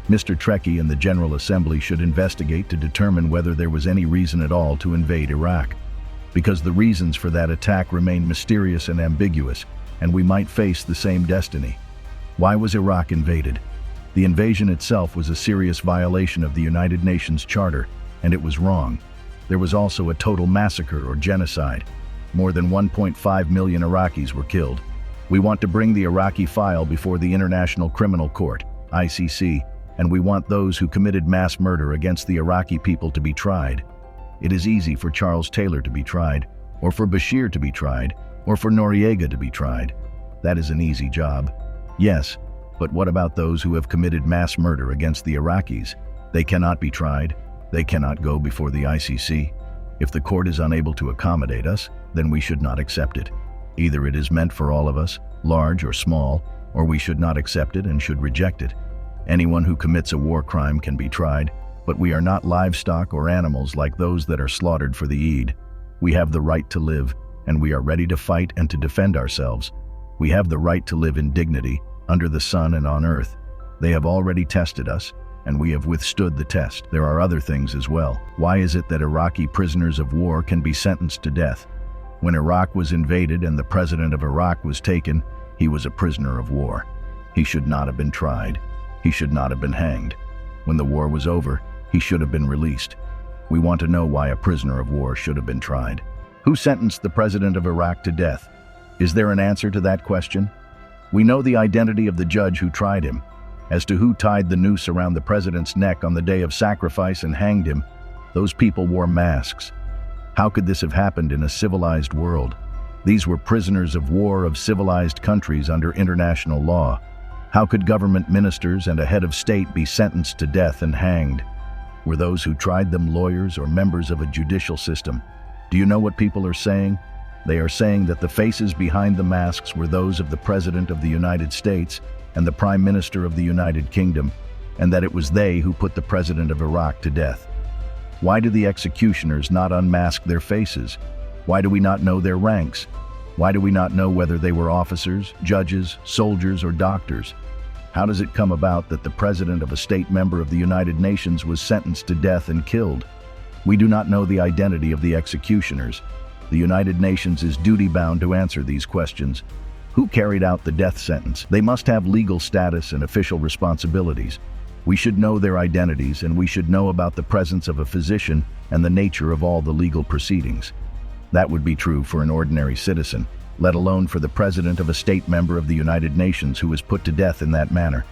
Mr. Trekkie and the General Assembly should investigate to determine whether there was any reason at all to invade Iraq, because the reasons for that attack remain mysterious and ambiguous, and we might face the same destiny. Why was Iraq invaded? The invasion itself was a serious violation of the United Nations Charter, and it was wrong. There was also a total massacre or genocide. More than 1.5 million Iraqis were killed. We want to bring the Iraqi file before the International Criminal Court, ICC, and we want those who committed mass murder against the Iraqi people to be tried. It is easy for Charles Taylor to be tried, or for Bashir to be tried, or for Noriega to be tried. That is an easy job. Yes, but what about those who have committed mass murder against the Iraqis? They cannot be tried. They cannot go before the ICC. If the court is unable to accommodate us, then we should not accept it. Either it is meant for all of us, large or small, or we should not accept it and should reject it. Anyone who commits a war crime can be tried, but we are not livestock or animals like those that are slaughtered for the Eid. We have the right to live, and we are ready to fight and to defend ourselves. We have the right to live in dignity, under the sun and on earth. They have already tested us, and we have withstood the test. There are other things as well. Why is it that Iraqi prisoners of war can be sentenced to death? When Iraq was invaded and the president of Iraq was taken, he was a prisoner of war. He should not have been tried. He should not have been hanged. When the war was over, he should have been released. We want to know why a prisoner of war should have been tried. Who sentenced the president of Iraq to death? Is there an answer to that question? We know the identity of the judge who tried him. As to who tied the noose around the president's neck on the day of sacrifice and hanged him, those people wore masks. How could this have happened in a civilized world? These were prisoners of war of civilized countries under international law. How could government ministers and a head of state be sentenced to death and hanged? Were those who tried them lawyers or members of a judicial system? Do you know what people are saying? They are saying that the faces behind the masks were those of the President of the United States and the Prime Minister of the United Kingdom, and that it was they who put the President of Iraq to death. Why do the executioners not unmask their faces? Why do we not know their ranks? Why do we not know whether they were officers, judges, soldiers, or doctors? How does it come about that the president of a state member of the United Nations was sentenced to death and killed? We do not know the identity of the executioners. The United Nations is duty-bound to answer these questions. Who carried out the death sentence? They must have legal status and official responsibilities. We should know their identities, and we should know about the presence of a physician and the nature of all the legal proceedings. That would be true for an ordinary citizen, let alone for the president of a state member of the United Nations who was put to death in that manner.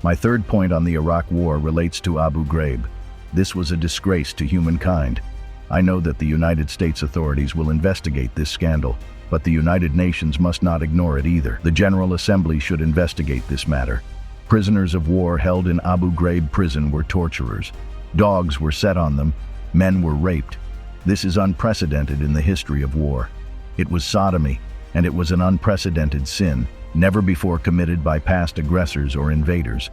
My third point on the Iraq War relates to Abu Ghraib. This was a disgrace to humankind. I know that the United States authorities will investigate this scandal, but the United Nations must not ignore it either. The General Assembly should investigate this matter. Prisoners of war held in Abu Ghraib prison were torturers. Dogs were set on them. Men were raped. This is unprecedented in the history of war. It was sodomy, and it was an unprecedented sin, never before committed by past aggressors or invaders.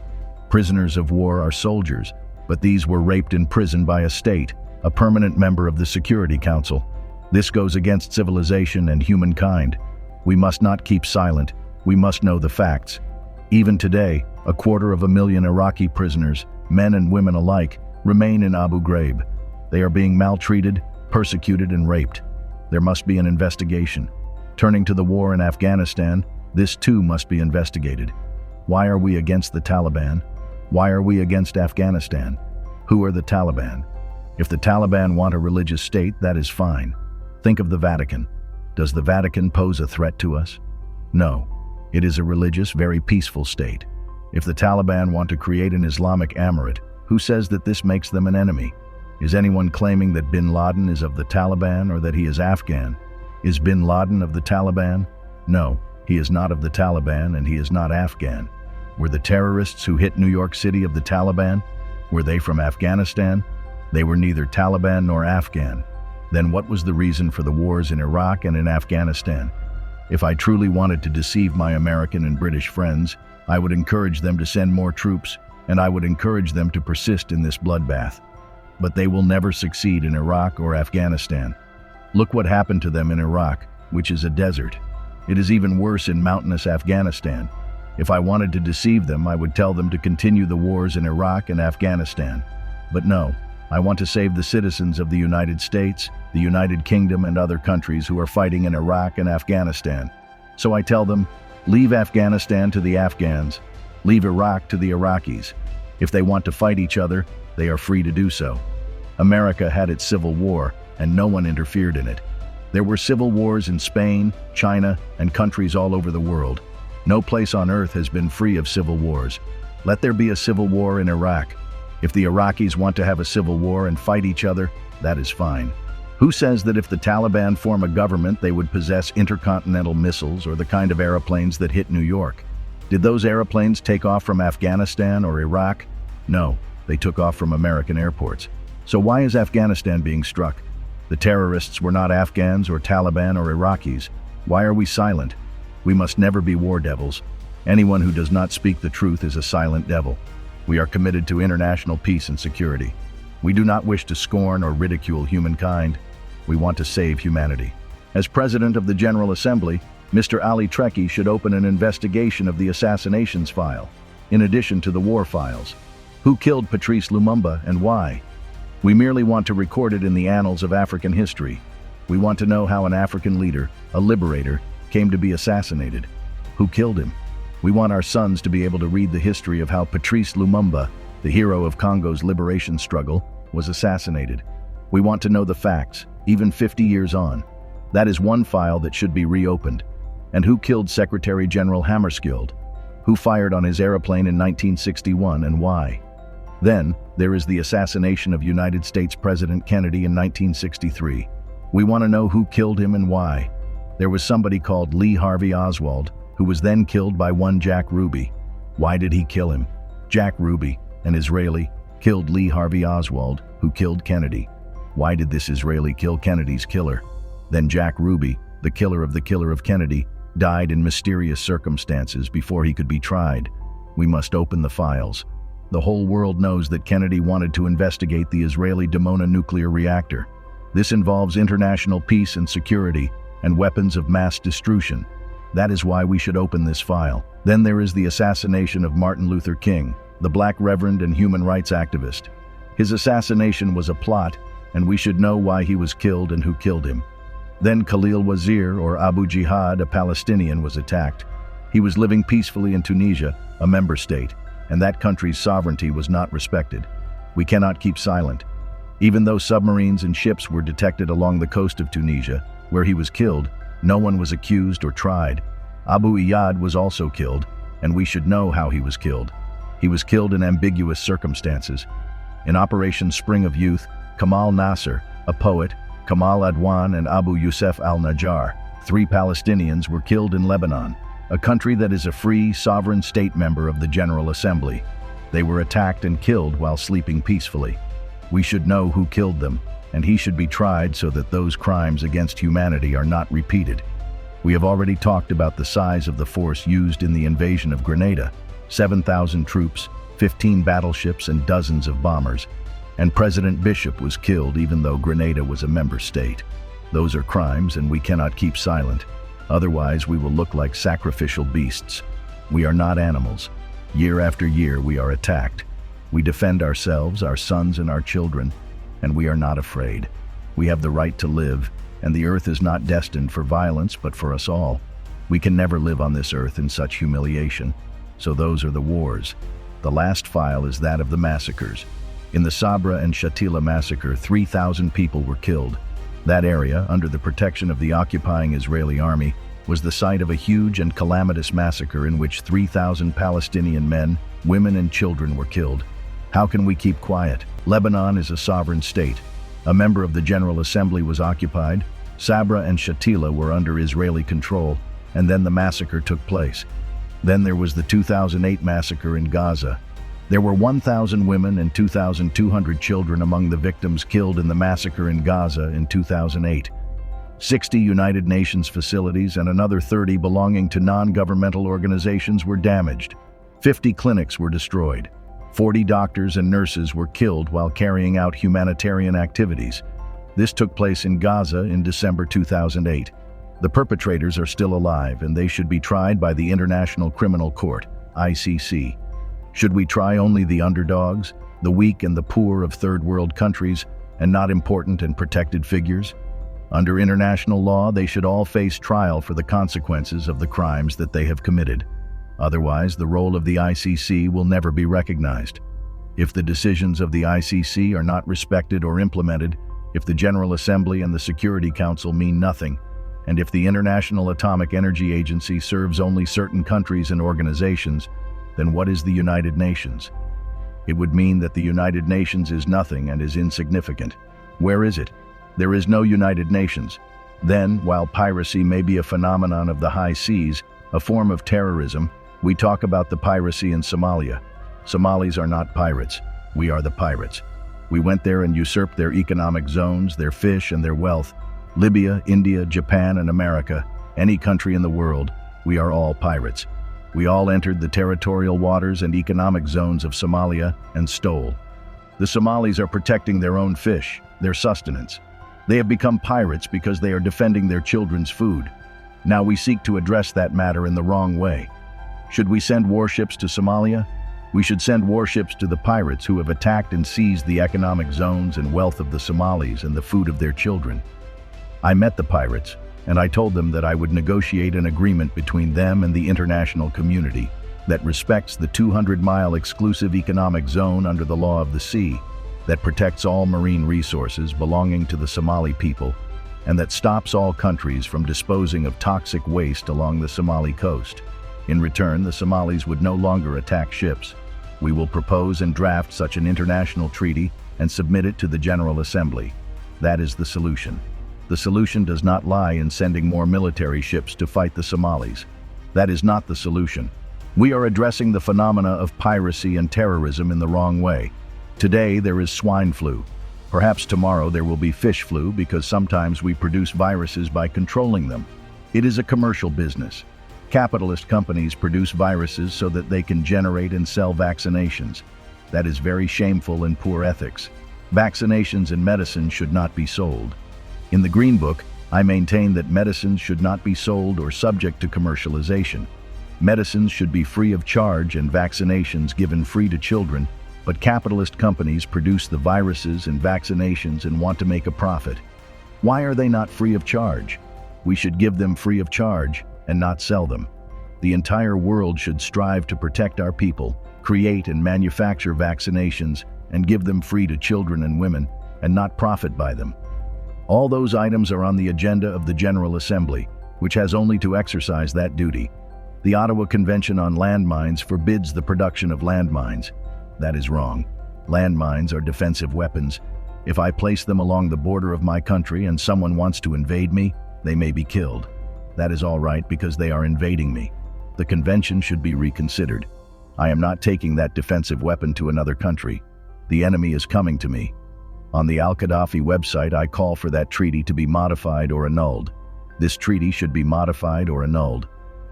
Prisoners of war are soldiers, but these were raped in prison by a state, a permanent member of the Security Council. This goes against civilization and humankind. We must not keep silent. We must know the facts. Even today, 250,000 Iraqi prisoners, men and women alike, remain in Abu Ghraib. They are being maltreated, persecuted, and raped. There must be an investigation. Turning to the war in Afghanistan, this too must be investigated. Why are we against the Taliban? Why are we against Afghanistan? Who are the Taliban? If the Taliban want a religious state, that is fine. Think of the Vatican. Does the Vatican pose a threat to us? No. It is a religious, very peaceful state. If the Taliban want to create an Islamic emirate, who says that this makes them an enemy? Is anyone claiming that bin Laden is of the Taliban or that he is Afghan? Is bin Laden of the Taliban? No, he is not of the Taliban and he is not Afghan. Were the terrorists who hit New York City of the Taliban? Were they from Afghanistan? They were neither Taliban nor Afghan. Then what was the reason for the wars in Iraq and in Afghanistan? If I truly wanted to deceive my American and British friends, I would encourage them to send more troops, and I would encourage them to persist in this bloodbath. But they will never succeed in Iraq or Afghanistan. Look what happened to them in Iraq, which is a desert. It is even worse in mountainous Afghanistan. If I wanted to deceive them, I would tell them to continue the wars in Iraq and Afghanistan. But no, I want to save the citizens of the United States, the United Kingdom, and other countries who are fighting in Iraq and Afghanistan. So I tell them, leave Afghanistan to the Afghans, leave Iraq to the Iraqis. If they want to fight each other, they are free to do so. America had its civil war, and no one interfered in it. There were civil wars in Spain, China, and countries all over the world. No place on earth has been free of civil wars. Let there be a civil war in Iraq. If the Iraqis want to have a civil war and fight each other, that is fine. Who says that if the Taliban form a government, they would possess intercontinental missiles or the kind of airplanes that hit New York? Did those airplanes take off from Afghanistan or Iraq? No, they took off from American airports. So why is Afghanistan being struck? The terrorists were not Afghans or Taliban or Iraqis. Why are we silent? We must never be war devils. Anyone who does not speak the truth is a silent devil. We are committed to international peace and security. We do not wish to scorn or ridicule humankind. We want to save humanity. As President of the General Assembly, Mr. Ali Trekkie should open an investigation of the assassinations file, in addition to the war files. Who killed Patrice Lumumba and why? We merely want to record it in the annals of African history. We want to know how an African leader, a liberator, came to be assassinated. Who killed him? We want our sons to be able to read the history of how Patrice Lumumba, the hero of Congo's liberation struggle, was assassinated. We want to know the facts, even 50 years on. That is one file that should be reopened. And who killed Secretary General Hammarskjöld? Who fired on his airplane in 1961 and why? Then, there is the assassination of United States President Kennedy in 1963. We want to know who killed him and why. There was somebody called Lee Harvey Oswald, who was then killed by one Jack Ruby. Why did he kill him? Jack Ruby, an Israeli, killed Lee Harvey Oswald, who killed Kennedy. Why did this Israeli kill Kennedy's killer? Then Jack Ruby, the killer of Kennedy, died in mysterious circumstances before he could be tried. We must open the files. The whole world knows that Kennedy wanted to investigate the Israeli Dimona nuclear reactor. This involves international peace and security and weapons of mass destruction. That is why we should open this file. Then there is the assassination of Martin Luther King, the Black Reverend and human rights activist. His assassination was a plot, and we should know why he was killed and who killed him. Then Khalil Wazir, or Abu Jihad, a Palestinian, was attacked. He was living peacefully in Tunisia, a member state, and that country's sovereignty was not respected. We cannot keep silent. Even though submarines and ships were detected along the coast of Tunisia, where he was killed, no one was accused or tried. Abu Iyad was also killed, and we should know how he was killed. He was killed in ambiguous circumstances. In Operation Spring of Youth, Kamal Nasser, a poet, Kamal Adwan and Abu Yusuf al-Najjar, 3 Palestinians, were killed in Lebanon, a country that is a free, sovereign state member of the General Assembly. They were attacked and killed while sleeping peacefully. We should know who killed them, and he should be tried so that those crimes against humanity are not repeated. We have already talked about the size of the force used in the invasion of Grenada: 7,000 troops, 15 battleships, and dozens of bombers. And President Bishop was killed even though Grenada was a member state. Those are crimes, and we cannot keep silent. Otherwise, we will look like sacrificial beasts. We are not animals. Year after year, we are attacked. We defend ourselves, our sons, and our children, and we are not afraid. We have the right to live, and the earth is not destined for violence, but for us all. We can never live on this earth in such humiliation. So those are the wars. The last file is that of the massacres. In the Sabra and Shatila massacre, 3,000 people were killed. That area, under the protection of the occupying Israeli army, was the site of a huge and calamitous massacre in which 3,000 Palestinian men, women, and children were killed. How can we keep quiet? Lebanon is a sovereign state. A member of the General Assembly was occupied. Sabra and Shatila were under Israeli control, and then the massacre took place. Then there was the 2008 massacre in Gaza. There were 1,000 women and 2,200 children among the victims killed in the massacre in Gaza in 2008. 60 United Nations facilities and another 30 belonging to non-governmental organizations were damaged. 50 clinics were destroyed. 40 doctors and nurses were killed while carrying out humanitarian activities. This took place in Gaza in December 2008. The perpetrators are still alive, and they should be tried by the International Criminal Court, ICC. Should we try only the underdogs, the weak and the poor of third world countries, and not important and protected figures? Under international law, they should all face trial for the consequences of the crimes that they have committed. Otherwise, the role of the ICC will never be recognized. If the decisions of the ICC are not respected or implemented, if the General Assembly and the Security Council mean nothing, and if the International Atomic Energy Agency serves only certain countries and organizations, then what is the United Nations? It would mean that the United Nations is nothing and is insignificant. Where is it? There is no United Nations. Then, while piracy may be a phenomenon of the high seas, a form of terrorism, we talk about the piracy in Somalia. Somalis are not pirates. We are the pirates. We went there and usurped their economic zones, their fish, and their wealth. Libya, India, Japan, and America, any country in the world, we are all pirates. We all entered the territorial waters and economic zones of Somalia and stole. The Somalis are protecting their own fish, their sustenance. They have become pirates because they are defending their children's food. Now we seek to address that matter in the wrong way. Should we send warships to Somalia? We should send warships to the pirates who have attacked and seized the economic zones and wealth of the Somalis and the food of their children. I met the pirates, and I told them that I would negotiate an agreement between them and the international community that respects the 200-mile exclusive economic zone under the law of the sea, that protects all marine resources belonging to the Somali people, and that stops all countries from disposing of toxic waste along the Somali coast. In return, the Somalis would no longer attack ships. We will propose and draft such an international treaty and submit it to the General Assembly. That is the solution. The solution does not lie in sending more military ships to fight the Somalis. That is not the solution. We are addressing the phenomena of piracy and terrorism in the wrong way. Today there is swine flu. Perhaps tomorrow there will be fish flu because sometimes we produce viruses by controlling them. It is a commercial business. Capitalist companies produce viruses so that they can generate and sell vaccinations. That is very shameful and poor ethics. Vaccinations and medicine should not be sold. In the Green Book, I maintain that medicines should not be sold or subject to commercialization. Medicines should be free of charge and vaccinations given free to children, but capitalist companies produce the viruses and vaccinations and want to make a profit. Why are they not free of charge? We should give them free of charge and not sell them. The entire world should strive to protect our people, create and manufacture vaccinations, and give them free to children and women, and not profit by them. All those items are on the agenda of the General Assembly, which has only to exercise that duty. The Ottawa Convention on Landmines forbids the production of landmines. That is wrong. Landmines are defensive weapons. If I place them along the border of my country and someone wants to invade me, they may be killed. That is all right because they are invading me. The convention should be reconsidered. I am not taking that defensive weapon to another country. The enemy is coming to me. On the Al-Gaddafi website, I call for that treaty to be modified or annulled. This treaty should be modified or annulled.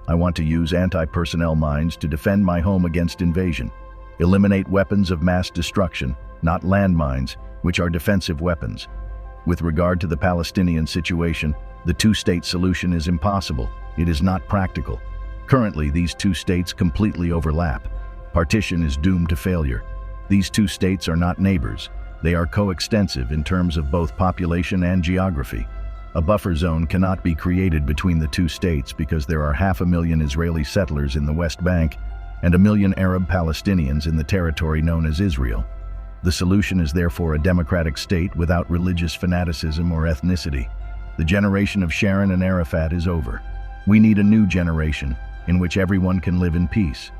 I want to use anti-personnel mines to defend my home against invasion. Eliminate weapons of mass destruction, not landmines, which are defensive weapons. With regard to the Palestinian situation, the two-state solution is impossible. It is not practical. Currently, these two states completely overlap. Partition is doomed to failure. These two states are not neighbors. They are coextensive in terms of both population and geography. A buffer zone cannot be created between the two states because there are 500,000 Israeli settlers in the West Bank and 1 million Arab Palestinians in the territory known as Israel. The solution is therefore a democratic state without religious fanaticism or ethnicity. The generation of Sharon and Arafat is over. We need a new generation in which everyone can live in peace.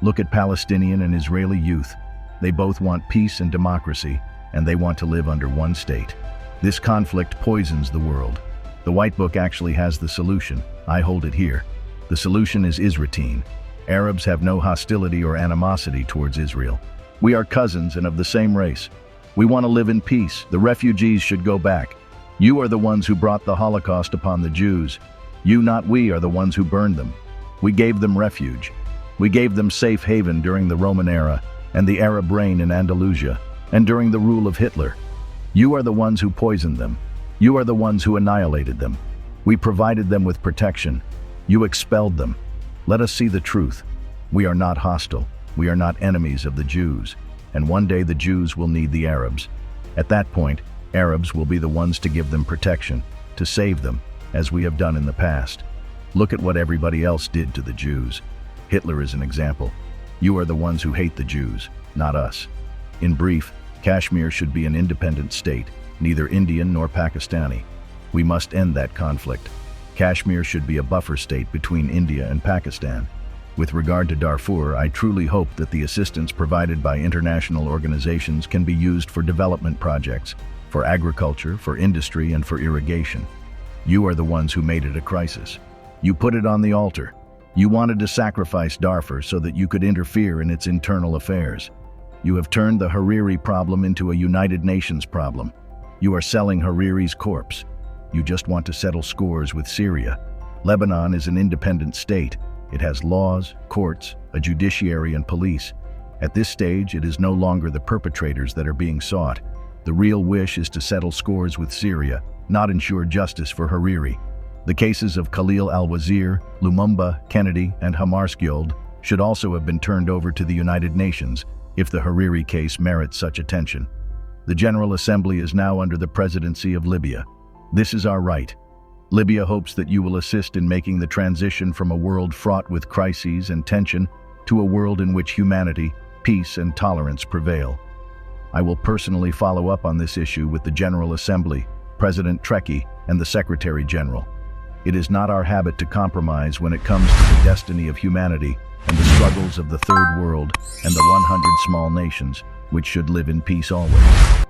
Look at Palestinian and Israeli youth. They both want peace and democracy, and they want to live under one state. This conflict poisons the world. The White Book actually has the solution. I hold it here. The solution is Isra'tine. Arabs have no hostility or animosity towards Israel. We are cousins and of the same race. We want to live in peace. The refugees should go back. You are the ones who brought the Holocaust upon the Jews. You, not we, are the ones who burned them. We gave them refuge. We gave them safe haven during the Roman era and the Arab reign in Andalusia and during the rule of Hitler. You are the ones who poisoned them. You are the ones who annihilated them. We provided them with protection. You expelled them. Let us see the truth. We are not hostile. We are not enemies of the Jews. And one day the Jews will need the Arabs. At that point, Arabs will be the ones to give them protection, to save them, as we have done in the past. Look at what everybody else did to the Jews. Hitler is an example. You are the ones who hate the Jews, not us. In brief, Kashmir should be an independent state, neither Indian nor Pakistani. We must end that conflict. Kashmir should be a buffer state between India and Pakistan. With regard to Darfur, I truly hope that the assistance provided by international organizations can be used for development projects, for agriculture, for industry, and for irrigation. You are the ones who made it a crisis. You put it on the altar. You wanted to sacrifice Darfur so that you could interfere in its internal affairs. You have turned the Hariri problem into a United Nations problem. You are selling Hariri's corpse. You just want to settle scores with Syria. Lebanon is an independent state. It has laws, courts, a judiciary, and police. At this stage, it is no longer the perpetrators that are being sought. The real wish is to settle scores with Syria, not ensure justice for Hariri. The cases of Khalil al-Wazir, Lumumba, Kennedy, and Hammarskjöld should also have been turned over to the United Nations if the Hariri case merits such attention. The General Assembly is now under the presidency of Libya. This is our right. Libya hopes that you will assist in making the transition from a world fraught with crises and tension to a world in which humanity, peace, and tolerance prevail. I will personally follow up on this issue with the General Assembly, President Trekkie, and the Secretary General. It is not our habit to compromise when it comes to the destiny of humanity and the struggles of the Third World and the 100 small nations, which should live in peace always.